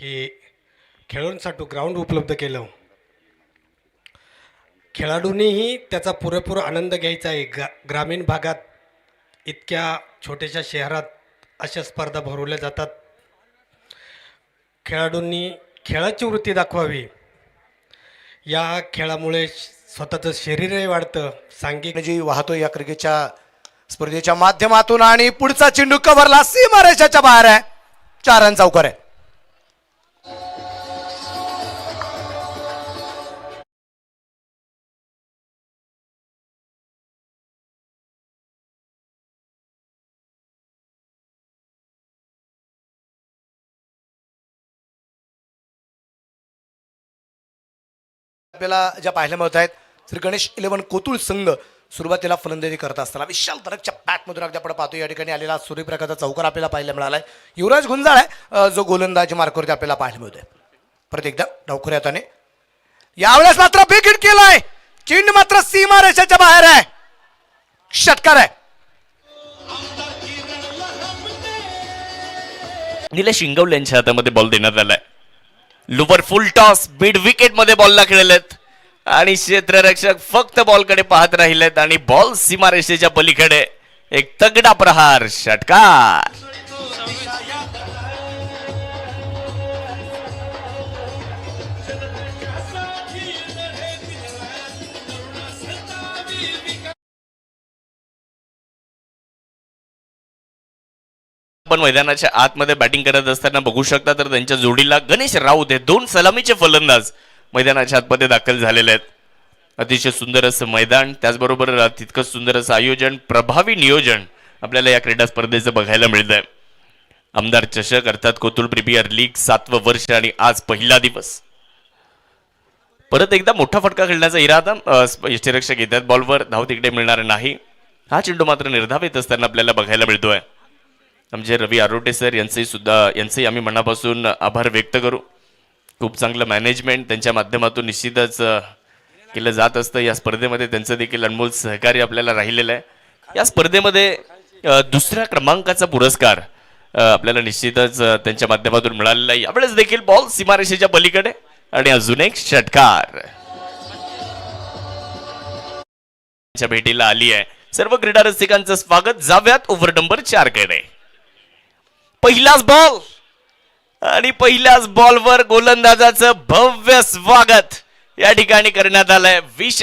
की खेळाडूंसाठी ग्राउंड उपलब्ध केलं. खेळाडूंनीही त्याचा पुरेपूर आनंद घ्यायचा आहे. ग्रामीण भागात इतक्या छोट्याशा शहरात अशा स्पर्धा भरवल्या जातात. खेळाडूंनी खेळाची वृत्ती दाखवावी. या खेळामुळे स्वतःचं शरीरही वाढतं. सांघिक जी वाहतो या क्रिकेटच्या स्पर्धेच्या माध्यमातून आणि पुढचा चेंडू कव्हरला सीमारेषेच्या बाहेर आहे. 4 रन चौकार आहे. आपल्याला ज्या पाहायला मिळत आहेत श्री गणेश 11 कोतुळ संघ सुरुवातीला फलंदाजी करत असताना विशाल तरकच्या बॅटमधून अगदी आपण पाहतो. या ठिकाणी आलेला सूर्यप्रकाशचा चौकार आपल्याला पाहायला मिळालाय. युवराज गुंजाळ जो गोलंदाज मार्कवरती आपल्याला पाहायला मिळतोय. परत एकदा डावखुऱ्या हाताने यावेळेस मात्र बिग हिट केलाय. चेंडू मात्र सीमारेषेच्या बाहेर आहे. षटकार आहे. निलेश इंगवले यांच्या हातामध्ये बॉल देण्यात आलाय. लोवर फुल टॉस मिड विकेट मध्ये बॉलला खेळलेत आणि क्षेत्ररक्षक फक्त बॉलकडे पाहत राहिलेत आणि बॉल सीमारेषेच्या पलीकडे एक तगडा प्रहार. षटकार. पण मैदानाच्या आतमध्ये बॅटिंग करत असताना बघू शकता तर त्यांच्या जोडीला गणेश राऊत हे 2 सलामीचे फलंदाज मैदानाच्या आतमध्ये दाखल झालेले आहेत. अतिशय सुंदर असं मैदान, त्याचबरोबर तितकंच सुंदर असं आयोजन, प्रभावी नियोजन आपल्याला या क्रीडा स्पर्धेचं बघायला मिळतंय. आमदार चषक अर्थात कोतुळ प्रीमियर लीग 7वं वर्ष आणि आज पहिला दिवस. परत एकदा मोठा फटका खेळण्याचा इरादा यष्टीरक्षक घेतात. बॉलवर धाव तिकडे मिळणार नाही. हा चेंडू मात्र निर्धावित असताना आपल्याला बघायला मिळतोय. आमचे रवी आरोटे सर यांचेही आम्ही मनापासून आभार व्यक्त करू. खूप चांगलं मॅनेजमेंट त्यांच्या माध्यमातून निश्चितच केलं जात असतं. या स्पर्धेमध्ये त्यांचं देखील अनमोल सहकार्य आपल्याला राहिलेलं आहे. या स्पर्धेमध्ये 2ऱ्या क्रमांकाचा पुरस्कार आपल्याला निश्चितच त्यांच्या माध्यमातून मिळालेला आहे. यावेळेस देखील बॉल सीमारेषेच्या पलीकडे आणि अजून एक षटकार भेटीला आली आहे. सर्व क्रीडा रसिकांचं स्वागत. जाऊयात ओव्हर नंबर 4 कडे. पहिलाच बॉल आणि पहिल्याच बॉलवर गोलंदाजाचं भव्य स्वागत या ठिकाणी करण्यात आलंय.